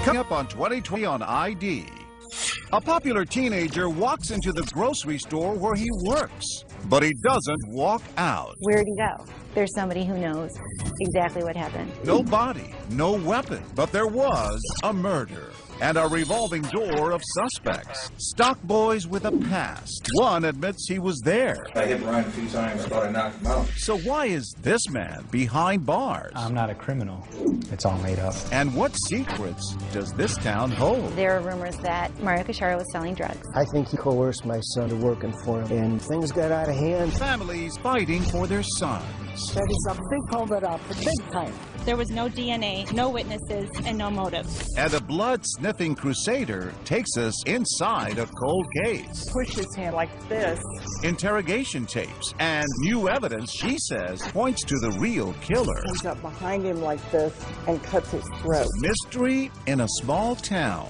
Coming up on 2020 on ID. A popular teenager walks into the grocery store where he works, but he doesn't walk out. Where'd he go? There's somebody who knows exactly what happened. No body, no weapon, but there was a murder and a revolving door of suspects. Stock boys with a past. One admits he was there. I hit Brian a few times. I thought I knocked him out. So why is this man behind bars? I'm not a criminal. It's all made up. And what secrets does this town hold? There are rumors that Mario Casciaro was selling drugs. I think he coerced my son to working for him, and things got out of hand. Families fighting for their sons. That is a big cover-up, big time. There was no DNA, no witnesses, and no motive. And a blood-sniffing crusader takes us inside a cold case. Push his hand like this. Interrogation tapes and new evidence, she says, points to the real killer. Comes up behind him like this and cuts his throat. Mystery in a small town.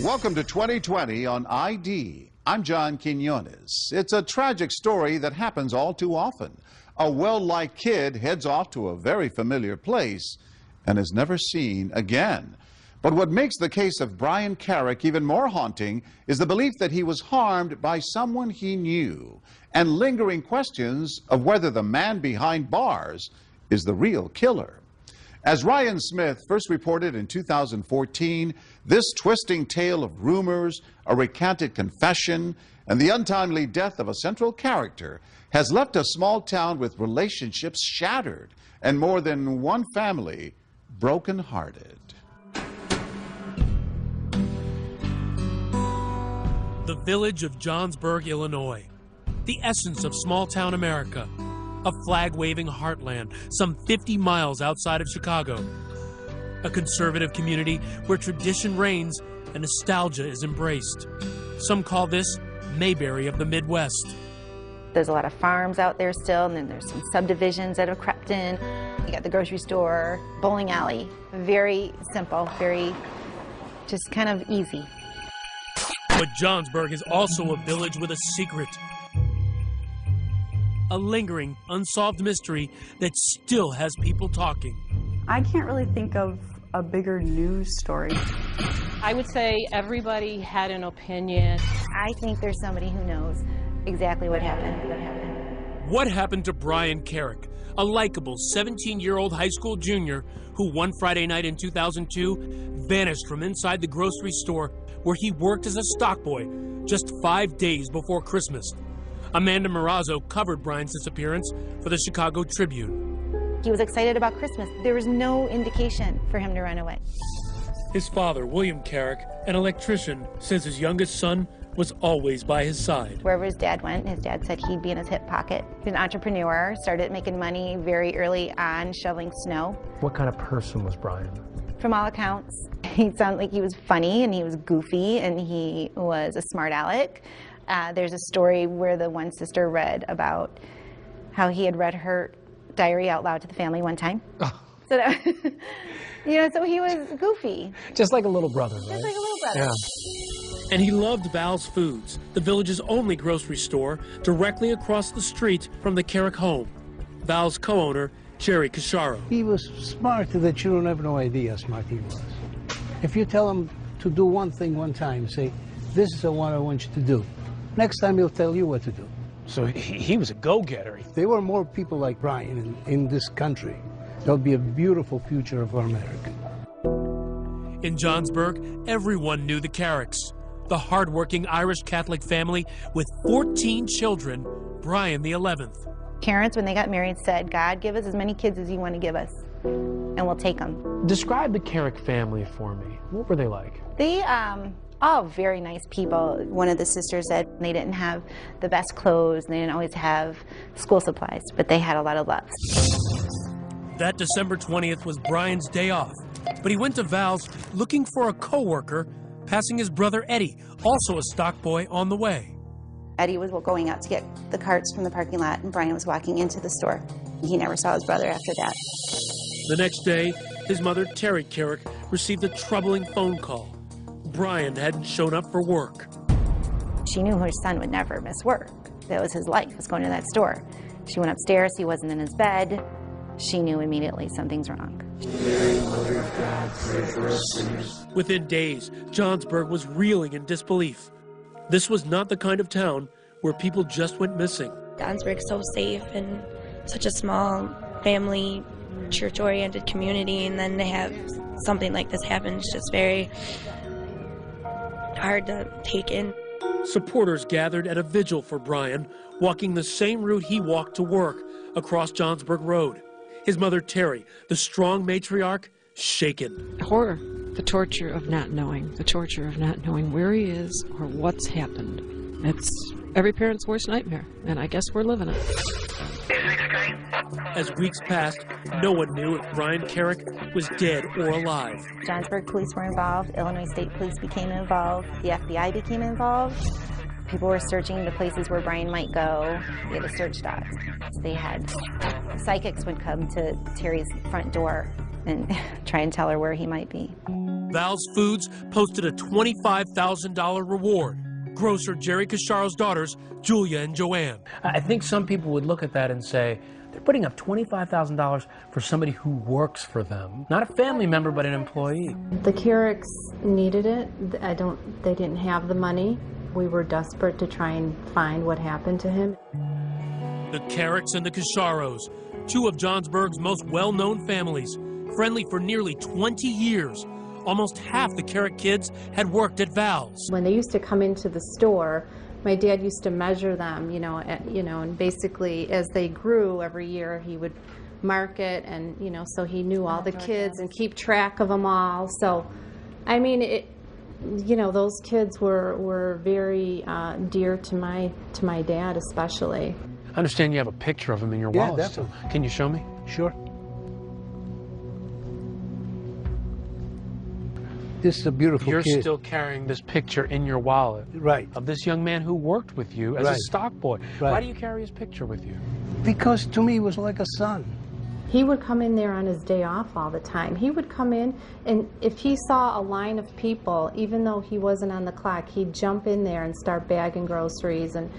Welcome to 2020 on ID. I'm John Quinones. It's a tragic story that happens all too often. A well-liked kid heads off to a very familiar place and is never seen again. But what makes the case of Brian Carrick even more haunting is the belief that he was harmed by someone he knew, and lingering questions of whether the man behind bars is the real killer. As Ryan Smith first reported in 2014, this twisting tale of rumors, a recanted confession, and the untimely death of a central character has left a small town with relationships shattered and more than one family broken-hearted. The village of Johnsburg, Illinois, the essence of small-town America, a flag-waving heartland some 50 miles outside of Chicago, a conservative community where tradition reigns and nostalgia is embraced. Some call this Mayberry of the Midwest. There's a lot of farms out there still, and then there's some subdivisions that have crept in. You got the grocery store, bowling alley. Very simple, very just kind of easy. But Johnsburg is also a village with a secret. A lingering, unsolved mystery that still has people talking. I can't really think of a bigger news story. I would say everybody had an opinion. I think there's somebody who knows exactly what happened. What happened to Brian Carrick, a likable 17-year-old high school junior who one Friday night in 2002 vanished from inside the grocery store where he worked as a stock boy just 5 days before Christmas? Amanda Marazzo covered Brian's disappearance for the Chicago Tribune. He was excited about Christmas. There was no indication for him to run away. His father, William Carrick, an electrician, says his youngest son was always by his side. Wherever his dad went, his dad said he'd be in his hip pocket. He's an entrepreneur, started making money very early on shoveling snow. What kind of person was Brian? From all accounts, he sounded like he was funny and he was goofy and he was a smart aleck. There's a story where the one sister read about how he had read her diary out loud to the family one time. Oh. So that, so he was goofy. Just like a little brother, right? Just like a little brother. Yeah. And he loved Val's Foods, the village's only grocery store, directly across the street from the Carrick home. Val's co-owner, Jerry Casciaro. He was smart that you don't have no idea how smart he was. If you tell him to do one thing one time, say, this is what I want you to do. Next time he'll tell you what to do. So he was a go-getter. If there were more people like Brian in this country, there'll be a beautiful future of our America. In Johnsburg, everyone knew the Carricks, the hardworking Irish Catholic family with 14 children, Brian the 11th. Parents, when they got married, said, God, give us as many kids as you want to give us, and we'll take them. Describe the Carrick family for me. What were they like? They, all very nice people. One of the sisters said they didn't have the best clothes, and they didn't always have school supplies, but they had a lot of love. That December 20th was Brian's day off, but he went to Val's looking for a co-worker, passing his brother Eddie, also a stock boy, on the way. Eddie was going out to get the carts from the parking lot, and Brian was walking into the store. He never saw his brother after that. The next day, his mother, Terry Carrick, received a troubling phone call. Brian hadn't shown up for work. She knew her son would never miss work. That was his life, was going to that store. She went upstairs, he wasn't in his bed. she knew immediately something's wrong. Within days, Johnsburg was reeling in disbelief. This was not the kind of town where people just went missing. Johnsburg's so safe and such a small family, church-oriented community, and then to have something like this happen is just very hard to take in. Supporters gathered at a vigil for Brian, walking the same route he walked to work, across Johnsburg Road. His mother, Terry, the strong matriarch, shaken. Horror, the torture of not knowing where he is or what's happened. It's every parent's worst nightmare, and I guess we're living it. As weeks passed, no one knew if Brian Carrick was dead or alive. Johnsburg police were involved, Illinois State Police became involved, the FBI became involved. People were searching the places where Brian might go. They had a search dog. They had psychics would come to Terry's front door and try and tell her where he might be. Val's Foods posted a $25,000 reward. Grocer Jerry Casharo's daughters, Julia and Joanne. I think some people would look at that and say, they're putting up $25,000 for somebody who works for them. Not a family member, but an employee. The Carricks needed it. They didn't have the money. We were desperate to try and find what happened to him. The Carricks and the Casharos, two of Johnsburg's most well-known families, friendly for nearly 20 years. Almost half the Carrick kids had worked at Val's. When they used to come into the store, my dad used to measure them, and basically as they grew every year, he would mark it, and so he knew all the kids and keep track of them all. So, I mean, those kids were very dear to my dad, especially. I understand you have a picture of him in your wallet. Definitely. So can you show me? Sure. This is a beautiful You're kid. still carrying this picture in your wallet. Right. Of this young man who worked with you as a Right. stock boy. Right. Why do you carry his picture with you? Because to me, he was like a son. He would come in there on his day off all the time. He would come in, and if he saw a line of people, even though he wasn't on the clock, he'd jump in there and start bagging groceries. And,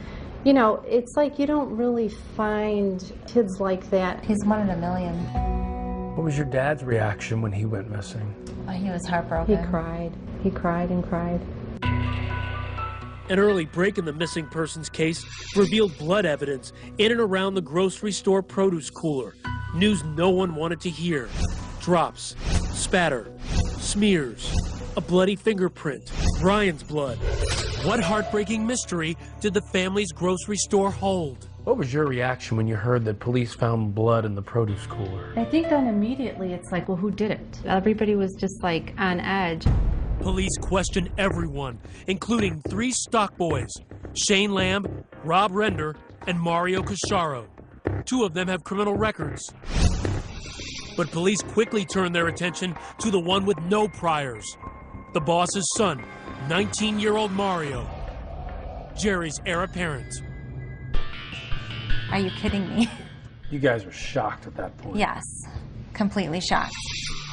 it's like you don't really find kids like that. He's one in a million. What was your dad's reaction when he went missing? He was heartbroken. He cried. He cried and cried. An early break in the missing persons case revealed blood evidence in and around the grocery store produce cooler. News no one wanted to hear. Drops, spatter, smears, a bloody fingerprint, Brian's blood. What heartbreaking mystery did the family's grocery store hold? What was your reaction when you heard that police found blood in the produce cooler? I think then immediately it's like, well, who did it? Everybody was just like on edge. Police questioned everyone, including 3 stock boys, Shane Lamb, Rob Render, and Mario Casharo. 2 of them have criminal records. But police quickly turned their attention to the one with no priors, the boss's son, 19-year-old Mario, Jerry's heir apparent. Are you kidding me? You guys were shocked at that point. Yes, completely shocked.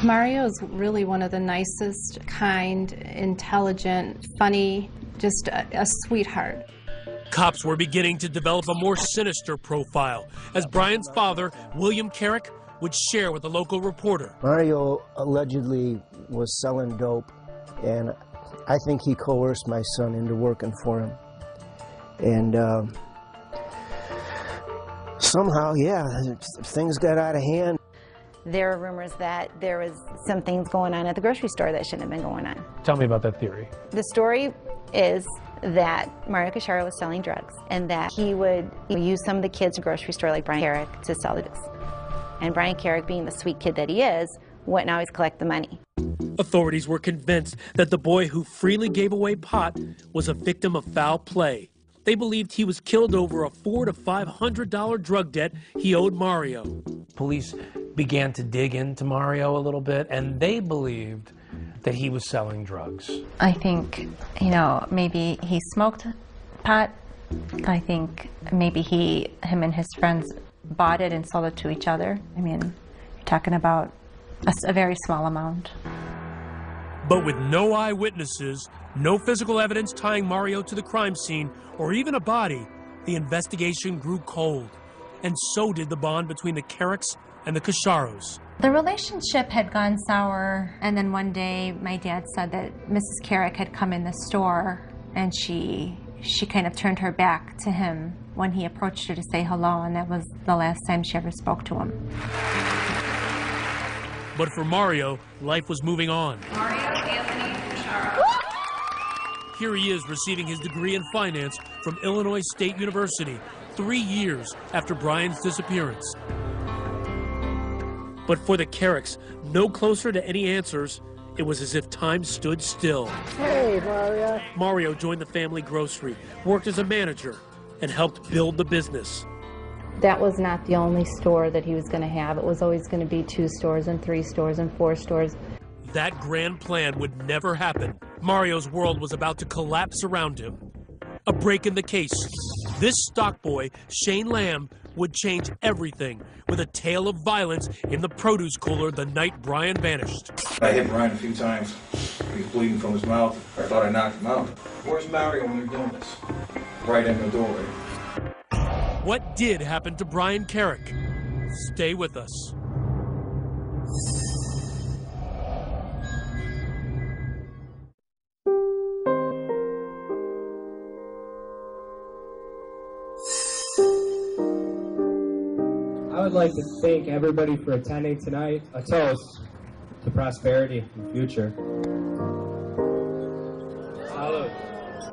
Mario's really one of the nicest, kind, intelligent, funny, just a sweetheart. Cops were beginning to develop a more sinister profile as Brian's father, William Carrick, would share with a local reporter. Mario allegedly was selling dope, and I think he coerced my son into working for him. And somehow, things got out of hand. There are rumors that there was some things going on at the grocery store that shouldn't have been going on. Tell me about that theory. The story is that Mario Casharo was selling drugs and that he would use some of the kids at the grocery store like Brian Carrick to sell the drugs. And Brian Carrick, being the sweet kid that he is, wouldn't always collect the money. Authorities were convinced that the boy who freely gave away pot was a victim of foul play. They believed he was killed over a $400 to $500 drug debt he owed Mario. Police began to dig into Mario a little bit, and they believed that he was selling drugs. I think, maybe he smoked pot. I think maybe him and his friends bought it and sold it to each other. I mean, you're talking about a very small amount. But with no eyewitnesses, no physical evidence tying Mario to the crime scene, or even a body, the investigation grew cold. And so did the bond between the Carricks and the Casciaros. The relationship had gone sour, and then one day my dad said that Mrs. Carrick had come in the store, and she kind of turned her back to him when he approached her to say hello, and that was the last time she ever spoke to him. But for Mario, life was moving on. Mario Anthony Casciaro. Here he is receiving his degree in finance from Illinois State University 3 years after Brian's disappearance. But for the Carricks, no closer to any answers, it was as if time stood still. Hey, Mario. Mario joined the family grocery, worked as a manager, and helped build the business. That was not the only store that he was going to have. It was always going to be 2 stores and 3 stores and 4 stores. That grand plan would never happen. Mario's world was about to collapse around him. A break in the case. This stock boy, Shane Lamb, would change everything with a tale of violence in the produce cooler the night Brian vanished. I hit Brian a few times. He was bleeding from his mouth. I thought I knocked him out. Where's Mario when you're doing this? Right in the doorway. What did happen to Brian Carrick? Stay with us. I would like to thank everybody for attending tonight. A toast to prosperity and future. Salud.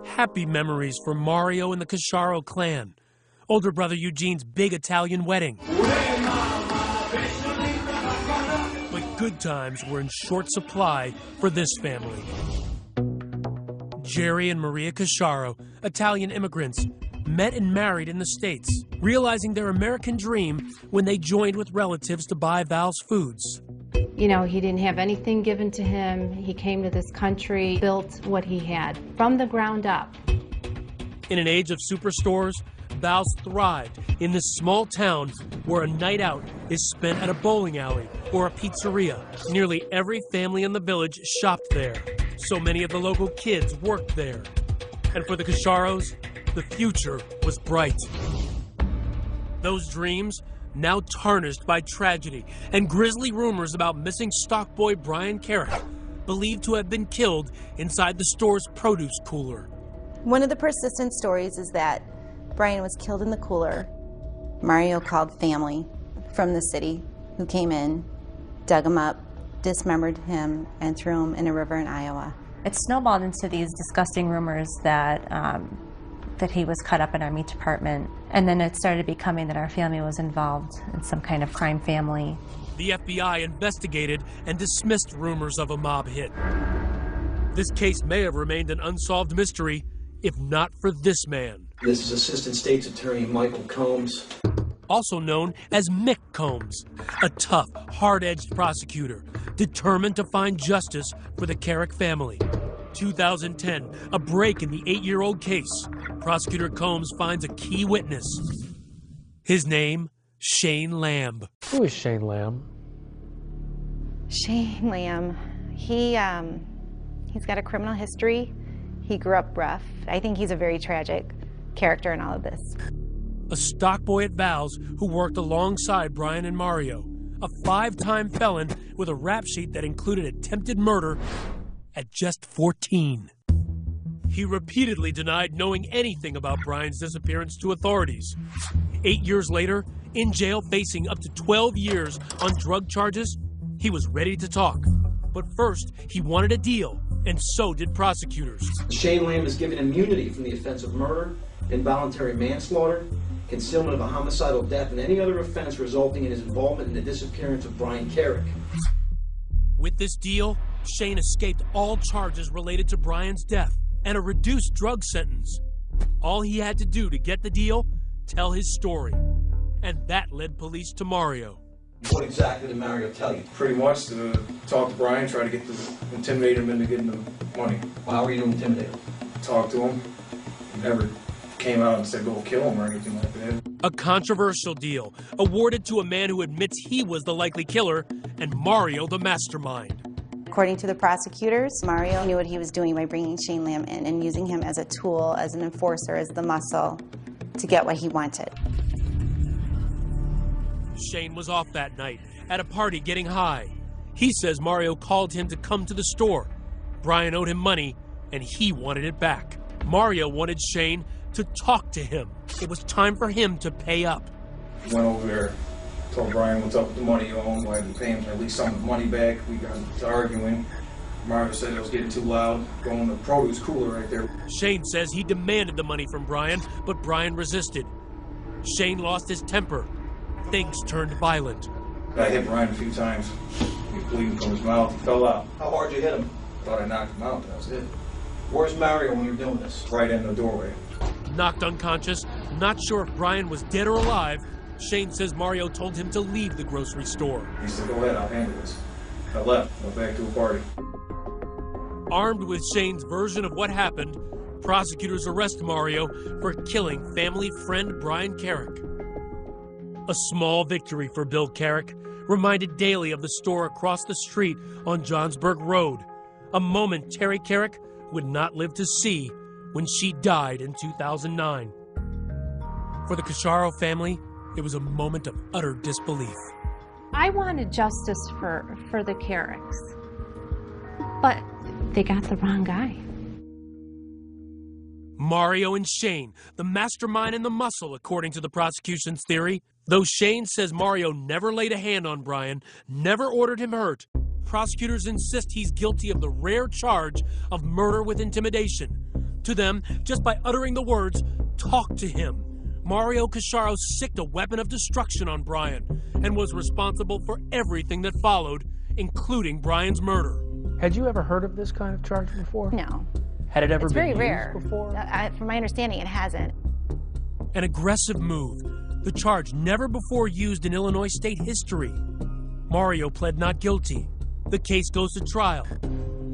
Happy memories for Mario and the Casciaro clan. Older brother Eugene's big Italian wedding. But good times were in short supply for this family. Jerry and Maria Casciaro, Italian immigrants, met and married in the States, realizing their American dream when they joined with relatives to buy Val's Foods. You know, he didn't have anything given to him. He came to this country, built what he had from the ground up. In an age of superstores, Val's thrived in this small town where a night out is spent at a bowling alley or a pizzeria. Nearly every family in the village shopped there. So many of the local kids worked there. And for the Casciaros, the future was bright. Those dreams now tarnished by tragedy and grisly rumors about missing stock boy Brian Carrick, believed to have been killed inside the store's produce cooler. One of the persistent stories is that Brian was killed in the cooler. Mario called family from the city who came in, dug him up, dismembered him, and threw him in a river in Iowa. It snowballed into these disgusting rumors that that he was cut up in our meat department, and then it started becoming that our family was involved in some kind of crime family. The FBI investigated and dismissed rumors of a mob hit. This case may have remained an unsolved mystery if not for this man. This is Assistant State's Attorney Michael Combs. Also known as Mick Combs, a tough, hard-edged prosecutor, determined to find justice for the Carrick family. 2010, a break in the 8-year-old case. Prosecutor Combs finds a key witness. His name, Shane Lamb. Who is Shane Lamb? Shane Lamb, he's got a criminal history. He grew up rough. I think he's a very tragic character in all of this. A stock boy at Val's who worked alongside Brian and Mario. A 5-time felon with a rap sheet that included attempted murder at just 14. He repeatedly denied knowing anything about Brian's disappearance to authorities. 8 years later, in jail facing up to 12 years on drug charges, he was ready to talk. But first, he wanted a deal, and so did prosecutors. Shane Lamb is given immunity from the offense of murder, involuntary manslaughter, concealment of a homicidal death, and any other offense resulting in his involvement in the disappearance of Brian Carrick. With this deal, Shane escaped all charges related to Brian's death and a reduced drug sentence. All he had to do to get the deal, tell his story. And that led police to Mario. What exactly did Mario tell you? Pretty much to talk to Brian, try to intimidate him into getting the money. How were you to intimidate him? Talk to him. He never came out and said go kill him or anything like that. A controversial deal, awarded to a man who admits he was the likely killer, and Mario the mastermind. According to the prosecutors, Mario knew what he was doing by bringing Shane Lamb in and using him as a tool, as an enforcer, as the muscle to get what he wanted. Shane was off that night at a party getting high. He says Mario called him to come to the store. Brian owed him money, and he wanted it back. Mario wanted Shane to talk to him. It was time for him to pay up. Went over there, told Brian what's up with the money he owned, I had to pay him at least some of the money back. We got to arguing. Mario said it was getting too loud, going to the produce cooler right there. Shane says he demanded the money from Brian, but Brian resisted. Shane lost his temper. Things turned violent. I hit Brian a few times. He was bleeding from his mouth. He fell out. How hard you hit him? Thought I knocked him out, that was it. Where's Mario when you're doing this? Right in the doorway. Knocked unconscious, not sure if Brian was dead or alive, Shane says Mario told him to leave the grocery store. He said, go ahead, I'll handle this. I left, went back to a party. Armed with Shane's version of what happened, prosecutors arrest Mario for killing family friend Brian Carrick. A small victory for Bill Carrick, reminded daily of the store across the street on Johnsburg Road, a moment Terry Carrick would not live to see when she died in 2009. For the Cusciaro family, it was a moment of utter disbelief. I wanted justice for the Carricks, but they got the wrong guy. Mario and Shane, the mastermind and the muscle, according to the prosecution's theory. Though Shane says Mario never laid a hand on Brian, never ordered him hurt, prosecutors insist he's guilty of the rare charge of murder with intimidation. To them, just by uttering the words, "Talk to him," Mario Cusciaro sicked a weapon of destruction on Brian and was responsible for everything that followed, including Brian's murder. Had you ever heard of this kind of charge before? No. Had it ever It's been very used rare. before? From my understanding, it hasn't. An aggressive move, the charge never before used in Illinois state history. Mario pled not guilty. The case goes to trial.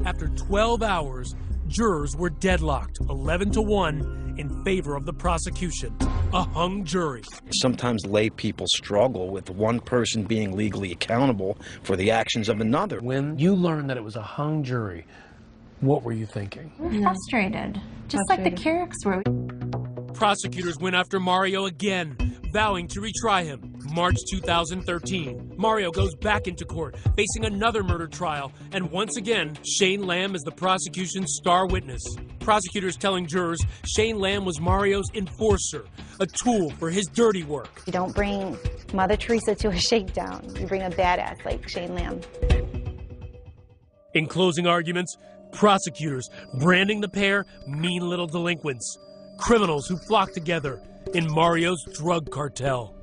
After 12 hours, jurors were deadlocked, 11-1 in favor of the prosecution. A hung jury. Sometimes lay people struggle with one person being legally accountable for the actions of another. When you learned that it was a hung jury, what were you thinking? Frustrated, just like the Carricks were. Prosecutors went after Mario again, vowing to retry him. March 2013, Mario goes back into court, facing another murder trial, and once again, Shane Lamb is the prosecution's star witness. Prosecutors telling jurors Shane Lamb was Mario's enforcer, a tool for his dirty work. You don't bring Mother Teresa to a shakedown. You bring a badass like Shane Lamb. In closing arguments, prosecutors branding the pair mean little delinquents, criminals who flock together in Mario's drug cartel.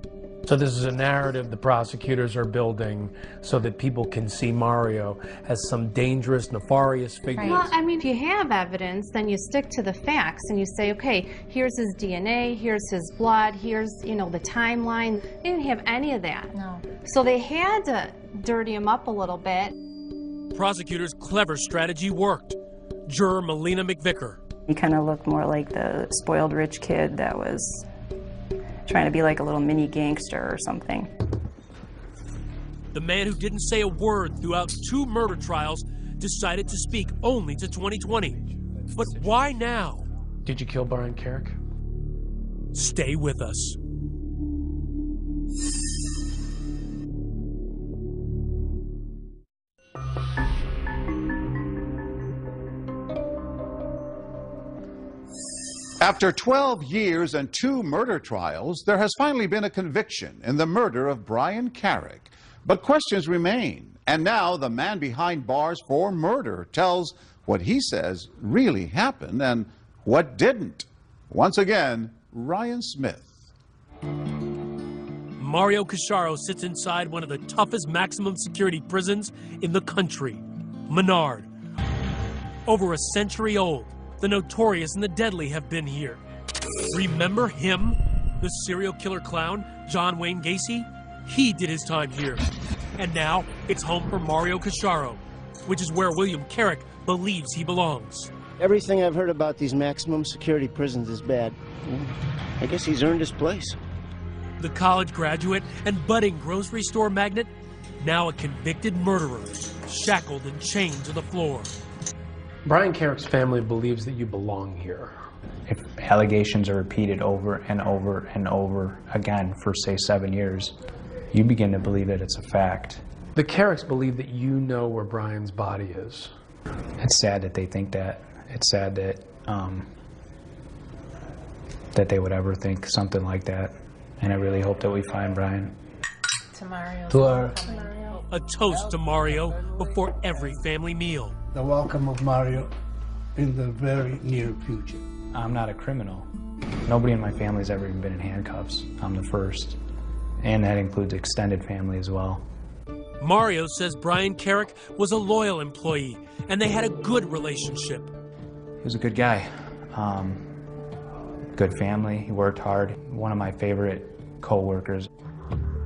So this is a narrative the prosecutors are building so that people can see Mario as some dangerous, nefarious figure. Well, I mean, if you have evidence, then you stick to the facts and you say, okay, here's his DNA, here's his blood, here's, you know, the timeline. They didn't have any of that. No. So they had to dirty him up a little bit. Prosecutors' clever strategy worked. Juror Melina McVicker. He kind of looked more like the spoiled rich kid that was trying to be like a little mini gangster or something. The man who didn't say a word throughout 2 murder trials decided to speak only to 2020. But why now? Did you kill Brian Carrick? Stay with us. After 12 years and 2 murder trials, there has finally been a conviction in the murder of Brian Carrick. But questions remain. And now the man behind bars for murder tells what he says really happened and what didn't. Once again, Ryan Smith. Mario Cusciaro sits inside one of the toughest maximum security prisons in the country, Menard. Over a century old, the notorious and the deadly have been here. Remember him? The serial killer clown, John Wayne Gacy? He did his time here. And now it's home for Mario Cusciaro, which is where William Carrick believes he belongs. Everything I've heard about these maximum security prisons is bad. I guess he's earned his place. The college graduate and budding grocery store magnate, now a convicted murderer, shackled and chained to the floor. Brian Carrick's family believes that you belong here. If allegations are repeated over and over and over again for, say, 7 years, you begin to believe that it's a fact. The Carricks believe that you know where Brian's body is. It's sad that they think that. It's sad that that they would ever think something like that. And I really hope that we find Brian. A toast to Mario before every family meal. The welcome of Mario in the very near future. I'm not a criminal. Nobody in my family's ever even been in handcuffs. I'm the first. And that includes extended family as well. Mario says Brian Carrick was a loyal employee, and they had a good relationship. He was a good guy. Good family. He worked hard. One of my favorite co-workers.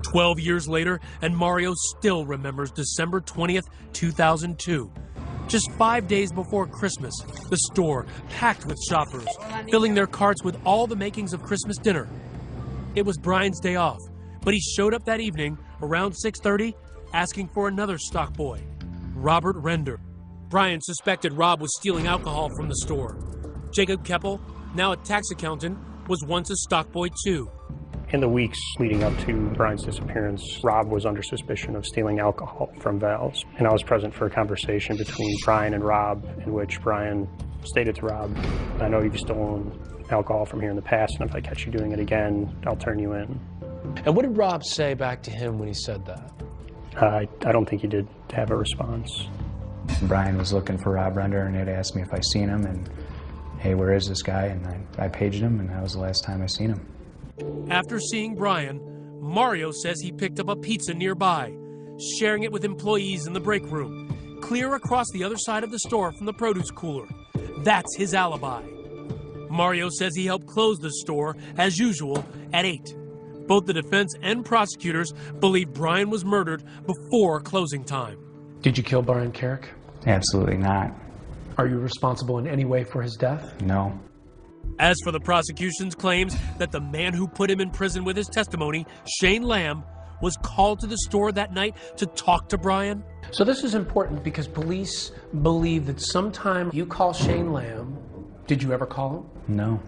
12 years later, and Mario still remembers December 20th, 2002. Just 5 days before Christmas, the store packed with shoppers, filling their carts with all the makings of Christmas dinner. It was Brian's day off, but he showed up that evening around 6:30, asking for another stock boy, Robert Render. Brian suspected Rob was stealing alcohol from the store. Jacob Keppel, now a tax accountant, was once a stock boy too. In the weeks leading up to Brian's disappearance, Rob was under suspicion of stealing alcohol from Val's. And I was present for a conversation between Brian and Rob in which Brian stated to Rob, I know you've stolen alcohol from here in the past, and if I catch you doing it again, I'll turn you in. And what did Rob say back to him when he said that? I don't think he did have a response. Brian was looking for Rob Render and had asked me if I seen him, and hey, where is this guy? And I paged him, and that was the last time I seen him. After seeing Brian, Mario says he picked up a pizza nearby, sharing it with employees in the break room, clear across the other side of the store from the produce cooler. That's his alibi. Mario says he helped close the store, as usual, at 8. Both the defense and prosecutors believe Brian was murdered before closing time. Did you kill Brian Carrick? Absolutely not. Are you responsible in any way for his death? No. As for the prosecution's claims that the man who put him in prison with his testimony, Shane Lamb, was called to the store that night to talk to Brian. So this is important because police believe that sometime you call Shane Lamb. Did you ever call him? No.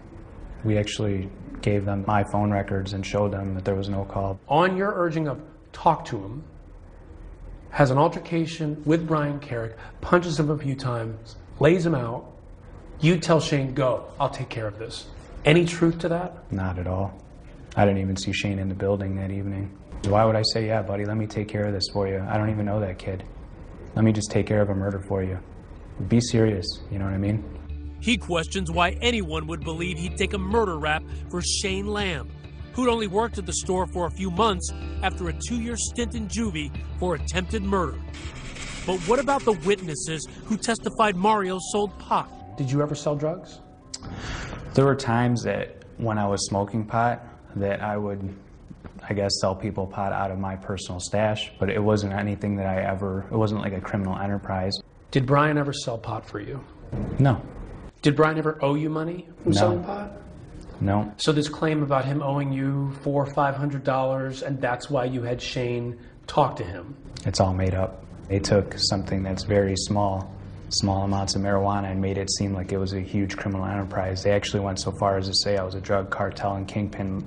We actually gave them my phone records and showed them that there was no call. On your urging of talk to him, has an altercation with Brian Carrick, punches him a few times, lays him out. You tell Shane, go, I'll take care of this. Any truth to that? Not at all. I didn't even see Shane in the building that evening. Why would I say, yeah, buddy, let me take care of this for you? I don't even know that kid. Let me just take care of a murder for you. Be serious, you know what I mean? He questions why anyone would believe he'd take a murder rap for Shane Lamb, who'd only worked at the store for a few months after a 2-year stint in juvie for attempted murder. But what about the witnesses who testified Mario sold pot? Did you ever sell drugs? There were times that when I was smoking pot that I would, I guess, sell people pot out of my personal stash, but it wasn't anything that it wasn't like a criminal enterprise. Did Brian ever sell pot for you? No. Did Brian ever owe you money from selling pot? No. So this claim about him owing you $400 or $500, and that's why you had Shane talk to him? It's all made up. They took something that's very small amounts of marijuana and made it seem like it was a huge criminal enterprise. They actually went so far as to say I was a drug cartel and kingpin.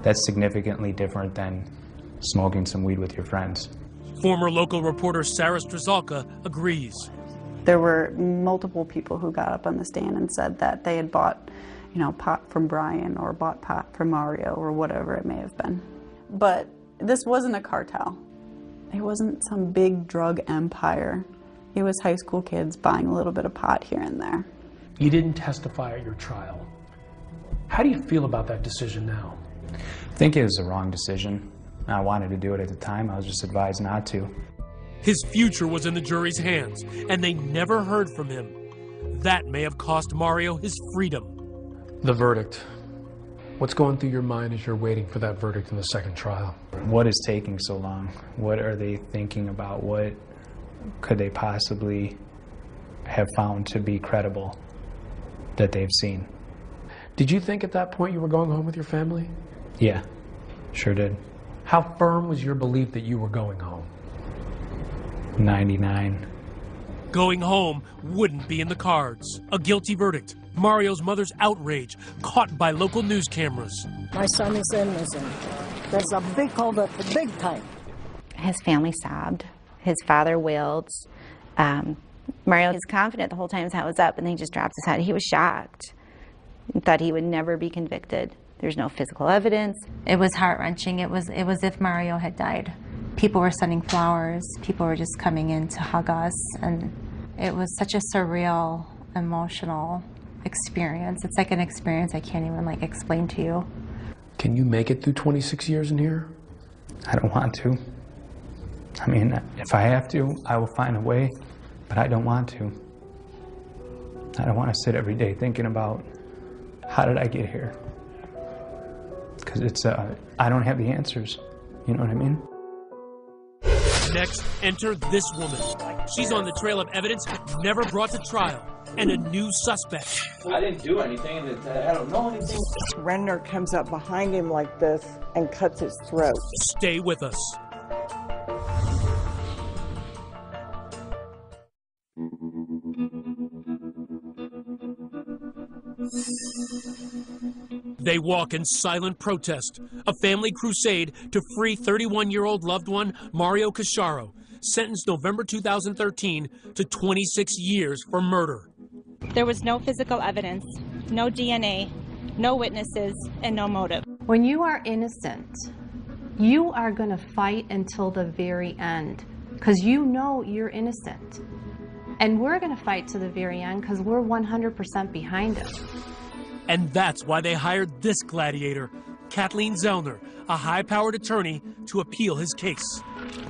That's significantly different than smoking some weed with your friends. Former local reporter Sarah Strzelka agrees. There were multiple people who got up on the stand and said that they had bought, pot from Brian or bought pot from Mario or whatever it may have been. But this wasn't a cartel. It wasn't some big drug empire. It was high school kids buying a little bit of pot here and there. You didn't testify at your trial. How do you feel about that decision now? I think it was the wrong decision. I wanted to do it at the time. I was just advised not to. His future was in the jury's hands, and they never heard from him. That may have cost Mario his freedom. The verdict. What's going through your mind as you're waiting for that verdict in the second trial? What is taking so long? What are they thinking about? What could they possibly have found to be credible that they've seen? Did you think at that point you were going home with your family? Yeah, sure did. How firm was your belief that you were going home? 99. Going home wouldn't be in the cards. A guilty verdict. Mario's mother's outrage, caught by local news cameras. My son is innocent. There's a big holdup, big time. His family sobbed. His father wailed. Mario was confident the whole time his hat was up, and then he just dropped his hat. He was shocked and thought he would never be convicted. There's no physical evidence. It was heart-wrenching. It was if Mario had died. People were sending flowers. People were just coming in to hug us, and it was such a surreal, emotional experience. It's like an experience I can't even explain to you. Can you make it through 26 years in here? I don't want to. I mean, if I have to, I will find a way, but I don't want to. I don't want to sit every day thinking about how did I get here? Because I don't have the answers. You know what I mean? Next, enter this woman. She's on the trail of evidence never brought to trial and a new suspect. I didn't do anything. I don't know anything. Renner comes up behind him like this and cuts his throat. Stay with us. They walk in silent protest, a family crusade to free 31-year-old loved one Mario Casciaro, sentenced November 2013 to 26 years for murder. There was no physical evidence, no DNA, no witnesses, and no motive. When you are innocent, you are going to fight until the very end because you know you're innocent. And we're going to fight to the very end because we're 100% behind it. And that's why they hired this gladiator, Kathleen Zellner, a high-powered attorney, to appeal his case.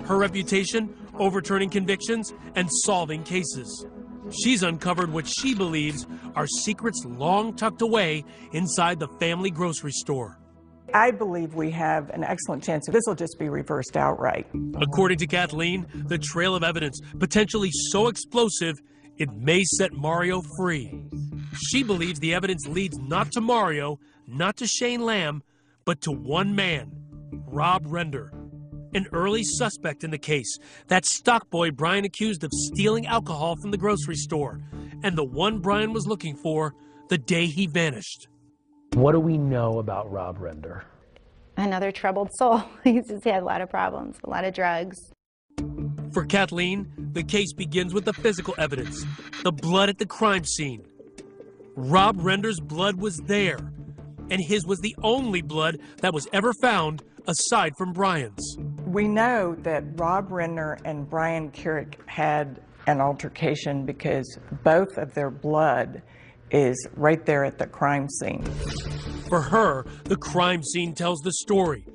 Her reputation, overturning convictions and solving cases. She's uncovered what she believes are secrets long tucked away inside the family grocery store. I believe we have an excellent chance this will just be reversed outright. According to Kathleen, the trail of evidence, potentially so explosive, it may set Mario free. She believes the evidence leads not to Mario, not to Shane Lamb, but to one man, Rob Render, an early suspect in the case, that stock boy Brian accused of stealing alcohol from the grocery store, and the one Brian was looking for the day he vanished. What do we know about Rob Render? Another troubled soul. He's just had a lot of problems, a lot of drugs. For Kathleen, the case begins with the physical evidence, the blood at the crime scene. Rob Render's blood was there, and his was the only blood that was ever found aside from Brian's. We know that Rob Renner and Brian Carrick had an altercation because both of their blood is right there at the crime scene. For her, the crime scene tells the story.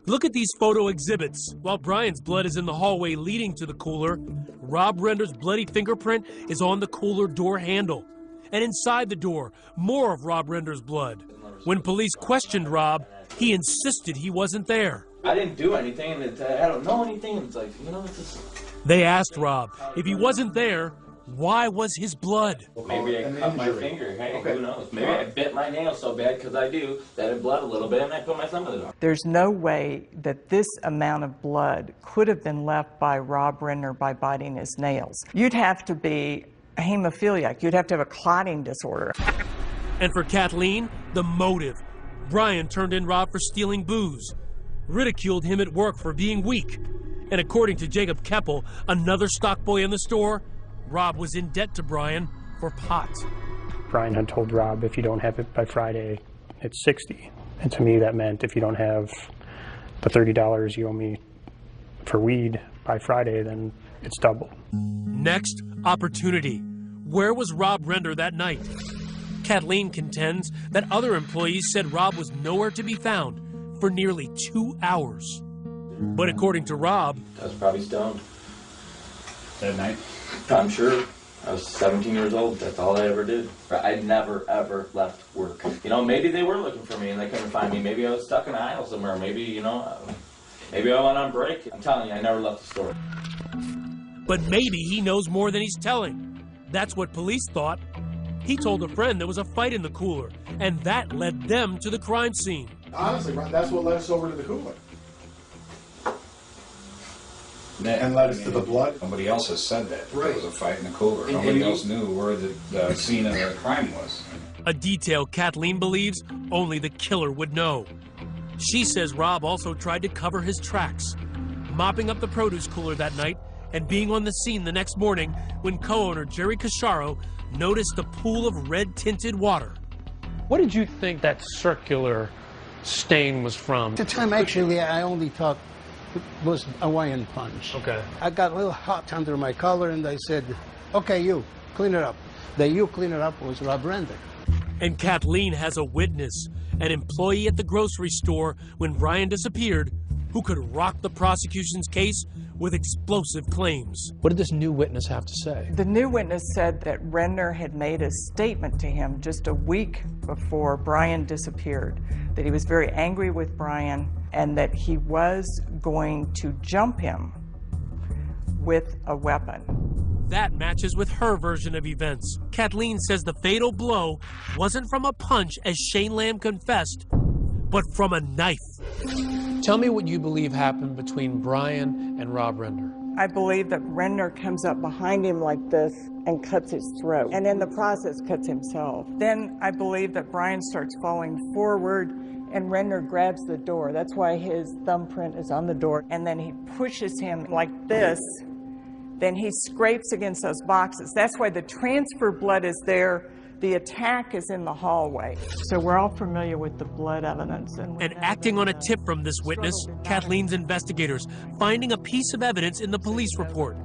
Look at these photo exhibits. While Brian's blood is in the hallway leading to the cooler, Rob Render's bloody fingerprint is on the cooler door handle. And inside the door, more of Rob Render's blood. When police questioned Rob, he insisted he wasn't there. I didn't do anything. I don't know anything. It's like, you know, it's just... They asked Rob if he wasn't there, why was his blood? Maybe I cut my finger. Hey, who knows? Maybe I bit my nail so bad because I do that it bled a little bit and I put my thumb in the door. There's no way that this amount of blood could have been left by Rob Renner by biting his nails. You'd have to be a hemophiliac. You'd have to have a clotting disorder. And for Kathleen, the motive. Brian turned in Rob for stealing booze, ridiculed him at work for being weak. And according to Jacob Keppel, another stock boy in the store, Rob was in debt to Brian for pot. Brian had told Rob, if you don't have it by Friday, it's $60. And to me, that meant if you don't have the $30 you owe me for weed by Friday, then it's double. Next, opportunity. Where was Rob Render that night? Kathleen contends that other employees said Rob was nowhere to be found for nearly 2 hours. But according to Rob, I was probably stoned. That night? I'm sure. I was 17 years old. That's all I ever did. I never, ever left work. You know, maybe they were looking for me and they couldn't find me. Maybe I was stuck in an aisle somewhere. Maybe, you know, maybe I went on break. I'm telling you, I never left the store. But maybe he knows more than he's telling. That's what police thought. He told a friend there was a fight in the cooler, and that led them to the crime scene. Honestly, that's what led us over to the cooler. And led us to the blood. Nobody else has said that. There was a fight in the cooler. Nobody else knew where the scene of the crime was. A detail Kathleen believes only the killer would know. She says Rob also tried to cover his tracks, mopping up the produce cooler that night and being on the scene the next morning when co-owner Jerry Casciaro noticed the pool of red-tinted water. What did you think that circular stain was from? At the time, actually, I only thought it was Hawaiian punch. Okay. I got a little hot under my collar, and I said, okay, you, clean it up. The you clean it up was Rob Render. And Kathleen has a witness, an employee at the grocery store when Brian disappeared, who could rock the prosecution's case with explosive claims. What did this new witness have to say? The new witness said that Renner had made a statement to him just a week before Brian disappeared, that he was very angry with Brian and that he was going to jump him with a weapon. That matches with her version of events. Kathleen says the fatal blow wasn't from a punch, as Shane Lamb confessed, but from a knife. Tell me what you believe happened between Brian and Rob Render. I believe that Renner comes up behind him like this and cuts his throat, and in the process cuts himself. Then I believe that Brian starts falling forward and Renner grabs the door. That's why his thumbprint is on the door. And then he pushes him like this. Then he scrapes against those boxes. That's why the transfer blood is there. The attack is in the hallway. So we're all familiar with the blood evidence. And acting on a tip from this witness, Kathleen's investigators finding a piece of evidence in the police report,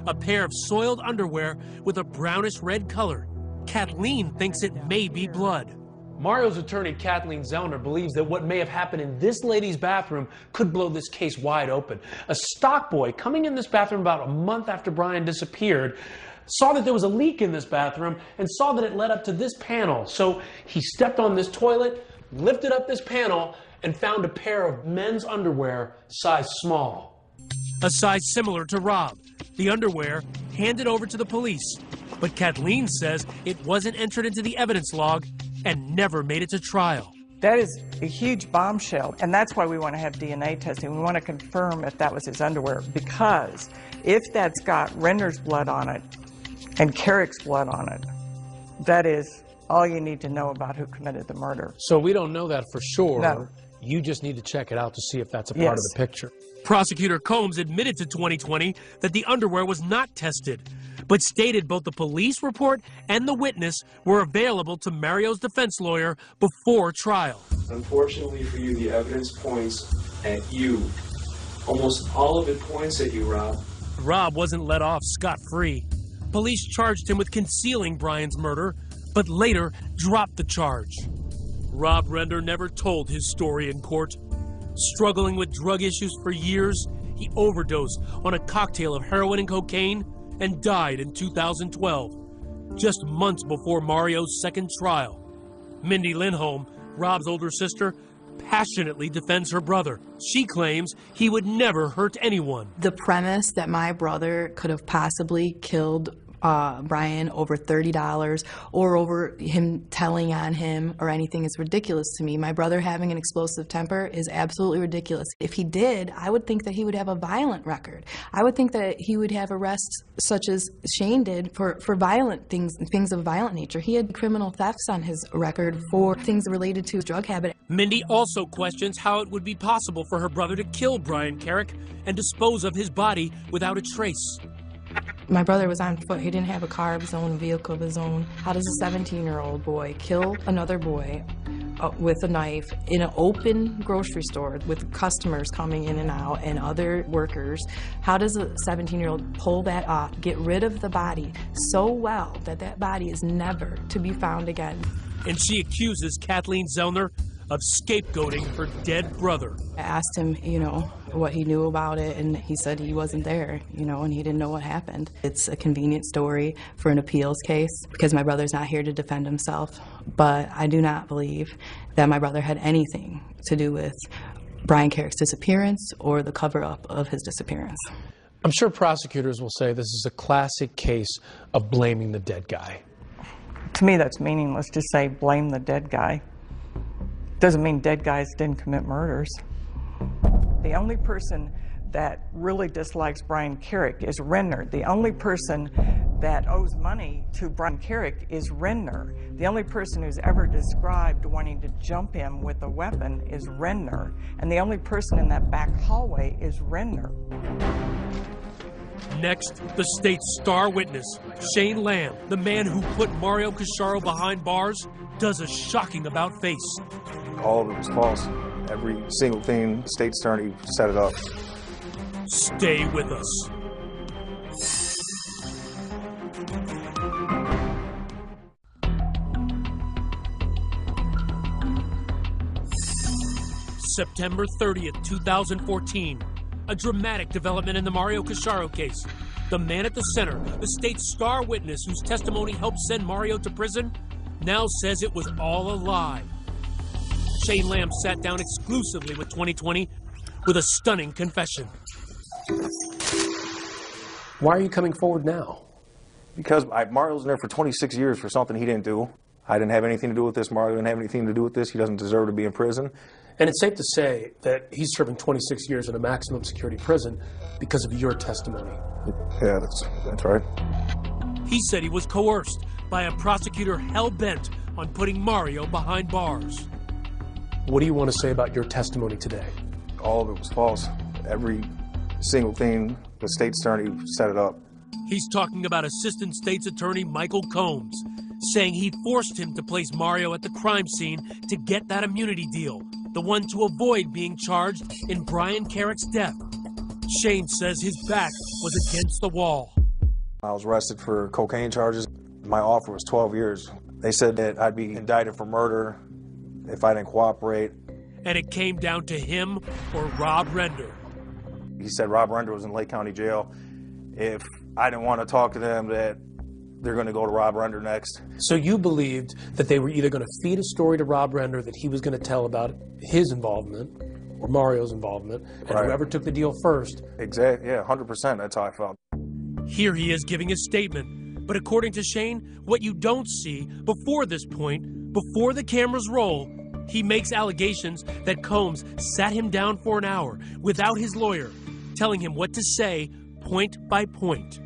a pair of soiled underwear with a brownish red color. Kathleen thinks it may be blood. Mario's attorney, Kathleen Zellner, believes that what may have happened in this lady's bathroom could blow this case wide open. A stock boy coming in this bathroom about a month after Brian disappeared saw that there was a leak in this bathroom and saw that it led up to this panel. So he stepped on this toilet, lifted up this panel, and found a pair of men's underwear size small. A size similar to Rob. The underwear handed over to the police. But Kathleen says it wasn't entered into the evidence log and never made it to trial. That is a huge bombshell, and that's why we want to have DNA testing. We want to confirm if that was his underwear, because if that's got Renner's blood on it and Carrick's blood on it, that is all you need to know about who committed the murder. So we don't know that for sure. No. You just need to check it out to see if that's a part of the picture. Prosecutor Combs admitted to 2020 that the underwear was not tested, but stated both the police report and the witness were available to Mario's defense lawyer before trial. Unfortunately for you, the evidence points at you. Almost all of it points at you, Rob. Rob wasn't let off scot-free. Police charged him with concealing Brian's murder, but later dropped the charge. Rob Render never told his story in court. Struggling with drug issues for years, he overdosed on a cocktail of heroin and cocaine and died in 2012, just months before Mario's second trial. Mindy Lindholm, Rob's older sister, passionately defends her brother. She claims he would never hurt anyone. The premise that my brother could have possibly killed Brian over $30 or over him telling on him or anything is ridiculous to me. My brother having an explosive temper is absolutely ridiculous. If he did, I would think that he would have a violent record. I would think that he would have arrests such as Shane did for violent things of violent nature. He had criminal thefts on his record for things related to his drug habit. Mindy also questions how it would be possible for her brother to kill Brian Carrick and dispose of his body without a trace. My brother was on foot. He didn't have a car of his own, a vehicle of his own. How does a 17-year-old boy kill another boy with a knife in an open grocery store with customers coming in and out and other workers? How does a 17-year-old pull that off, get rid of the body so well that that body is never to be found again? And she accuses Kathleen Zellner of scapegoating her dead brother. I asked him, what he knew about it, and he said he wasn't there, and he didn't know what happened. It's a convenient story for an appeals case because my brother's not here to defend himself, but I do not believe that my brother had anything to do with Brian Carrick's disappearance or the cover-up of his disappearance. I'm sure prosecutors will say this is a classic case of blaming the dead guy. To me, that's meaningless. Just say blame the dead guy. Doesn't mean dead guys didn't commit murders. The only person that really dislikes Brian Carrick is Renner. The only person that owes money to Brian Carrick is Renner. The only person who's ever described wanting to jump him with a weapon is Renner. And the only person in that back hallway is Renner. Next, the state's star witness, Shane Lamb, the man who put Mario Casciaro behind bars, does a shocking about-face. All of it was false. Every single thing the state's attorney set it up. Stay with us. September 30th, 2014. A dramatic development in the Mario Casciaro case. The man at the center, the state's star witness whose testimony helped send Mario to prison, now says it was all a lie. Shane Lamb sat down exclusively with 2020 with a stunning confession. Why are you coming forward now? Because Mario was in there for 26 years for something he didn't do. I didn't have anything to do with this. Mario didn't have anything to do with this. He doesn't deserve to be in prison. And it's safe to say that he's serving 26 years in a maximum security prison because of your testimony. Yeah, that's right. He said he was coerced by a prosecutor hell-bent on putting Mario behind bars. What do you want to say about your testimony today? All of it was false. Every single thing, the state's attorney set it up. He's talking about Assistant State's Attorney Michael Combs, saying he forced him to place Mario at the crime scene to get that immunity deal, the one to avoid being charged in Brian Carrick's death. Shane says his back was against the wall. I was arrested for cocaine charges. My offer was 12 years. They said that I'd be indicted for murder if I didn't cooperate. And it came down to him or Rob Render. He said Rob Render was in Lake County Jail. If I didn't want to talk to them, that they're going to go to Rob Render next. So you believed that they were either going to feed a story to Rob Render that he was going to tell about his involvement or Mario's involvement, and Right. whoever took the deal first. Exactly, yeah, 100%, that's how I felt. Here he is giving his statement. But according to Shane, what you don't see before this point, before the cameras roll, he makes allegations that Combs sat him down for an hour without his lawyer, telling him what to say point by point.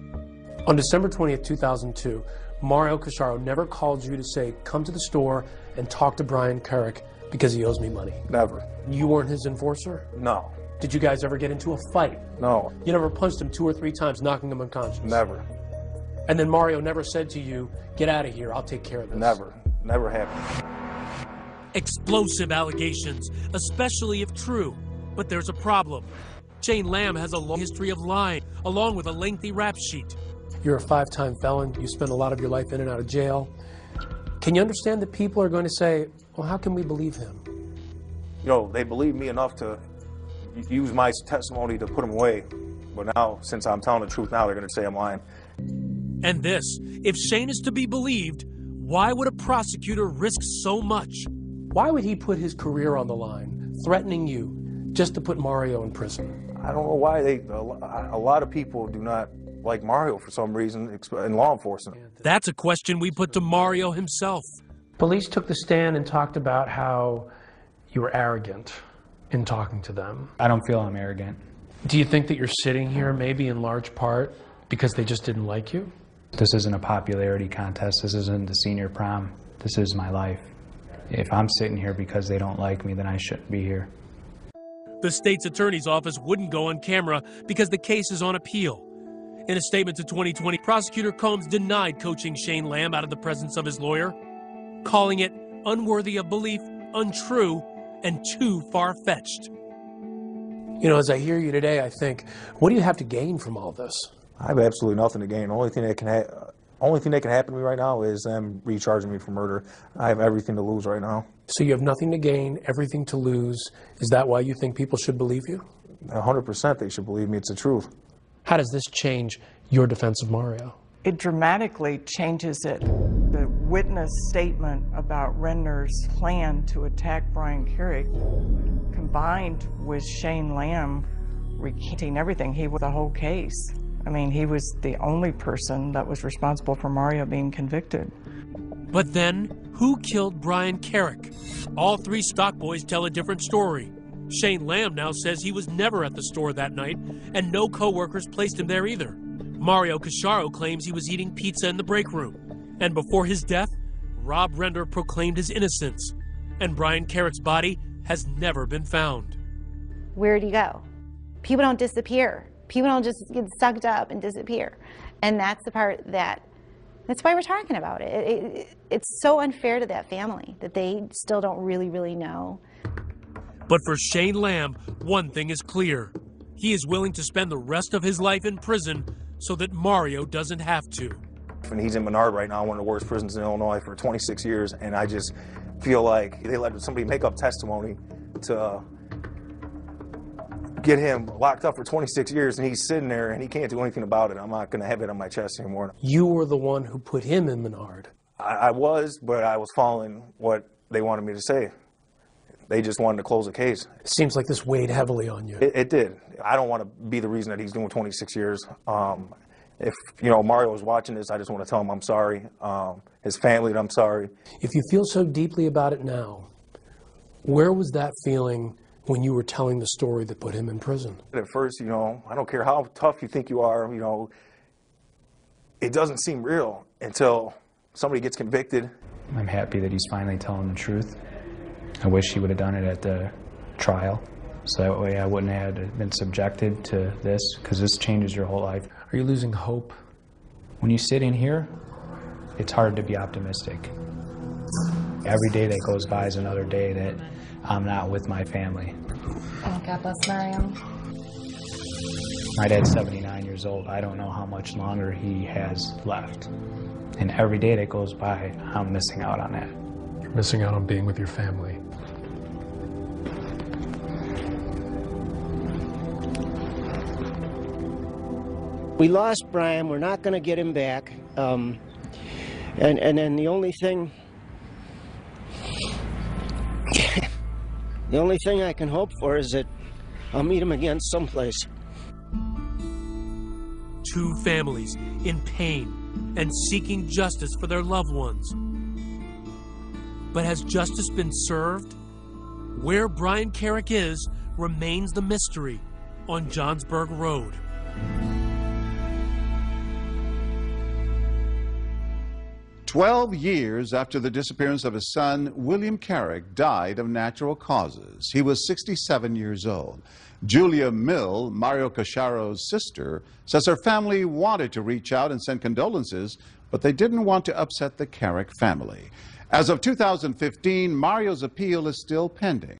On December 20th, 2002, Mario Casciaro never called you to say, come to the store and talk to Brian Carrick because he owes me money. Never. You weren't his enforcer? No. Did you guys ever get into a fight? No. You never punched him 2 or 3 times, knocking him unconscious? Never. And then Mario never said to you, get out of here, I'll take care of this? Never. Never happened. Explosive allegations, especially if true. But there's a problem. Shane Lamb has a long history of lying, along with a lengthy rap sheet. You're a 5-time felon. You spent a lot of your life in and out of jail. Can you understand that people are going to say, well, how can we believe him? You know, they believe me enough to use my testimony to put him away. But now, since I'm telling the truth now, they're going to say I'm lying. And this, if Shane is to be believed, why would a prosecutor risk so much? Why would he put his career on the line, threatening you, just to put Mario in prison? I don't know why a lot of people do not like Mario for some reason in law enforcement. That's a question we put to Mario himself. Police took the stand and talked about how you were arrogant in talking to them. I don't feel I'm arrogant. Do you think that you're sitting here maybe in large part because they just didn't like you? This isn't a popularity contest. This isn't the senior prom. This is my life. If I'm sitting here because they don't like me, then I shouldn't be here. The state's attorney's office wouldn't go on camera because the case is on appeal. In a statement to 2020, Prosecutor Combs denied coaching Shane Lamb out of the presence of his lawyer, calling it unworthy of belief, untrue, and too far-fetched. You know, as I hear you today, I think, what do you have to gain from all this? I have absolutely nothing to gain. The only thing that can happen to me right now is them recharging me for murder. I have everything to lose right now. So you have nothing to gain, everything to lose. Is that why you think people should believe you? 100% they should believe me. It's the truth. How does this change your defense of Mario? It dramatically changes it. The witness statement about Renner's plan to attack Brian Carrick, combined with Shane Lamb recanting everything, he was the whole case. I mean, he was the only person that was responsible for Mario being convicted. But then, who killed Brian Carrick? All 3 stock boys tell a different story. Shane Lamb now says he was never at the store that night, and no co-workers placed him there either. Mario Casciaro claims he was eating pizza in the break room. And before his death, Rob Render proclaimed his innocence. And Brian Carrick's body has never been found. Where'd he go? People don't disappear. People don't just get sucked up and disappear. And that's the part that's why we're talking about it. It's so unfair to that family that they still don't really know. But for Shane Lamb, one thing is clear. He is willing to spend the rest of his life in prison so that Mario doesn't have to. And he's in Menard right now, one of the worst prisons in Illinois, for 26 years, and I just feel like they let somebody make up testimony to get him locked up for 26 years, and he's sitting there and he can't do anything about it. I'm not going to have it on my chest anymore. You were the one who put him in Menard. I was, but I was following what they wanted me to say. They just wanted to close the case. It seems like this weighed heavily on you. It did. I don't want to be the reason that he's doing 26 years. If, you know, Mario was watching this, I just want to tell him I'm sorry. His family, I'm sorry. If you feel so deeply about it now, where was that feeling when you were telling the story that put him in prison? At first, you know, I don't care how tough you think you are, you know, it doesn't seem real until somebody gets convicted. I'm happy that he's finally telling the truth. I wish he would have done it at the trial, so that way I wouldn't have been subjected to this, because this changes your whole life. Are you losing hope? When you sit in here, it's hard to be optimistic. Every day that goes by is another day that I'm not with my family. Oh, God bless Mario. My dad's 79 years old. I don't know how much longer he has left. And every day that goes by, I'm missing out on that. You're missing out on being with your family. We lost Brian. We're not going to get him back. And then the only thing I can hope for is that I'll meet him again someplace. Two families in pain and seeking justice for their loved ones. But has justice been served? Where Brian Carrick is remains the mystery on Johnsburg Road. "12 years after the disappearance of his son, William Carrick died of natural causes. He was 67 years old. Julia Mill, Mario Casciaro's sister, says her family wanted to reach out and send condolences, but they didn't want to upset the Carrick family. As of 2015, Mario's appeal is still pending.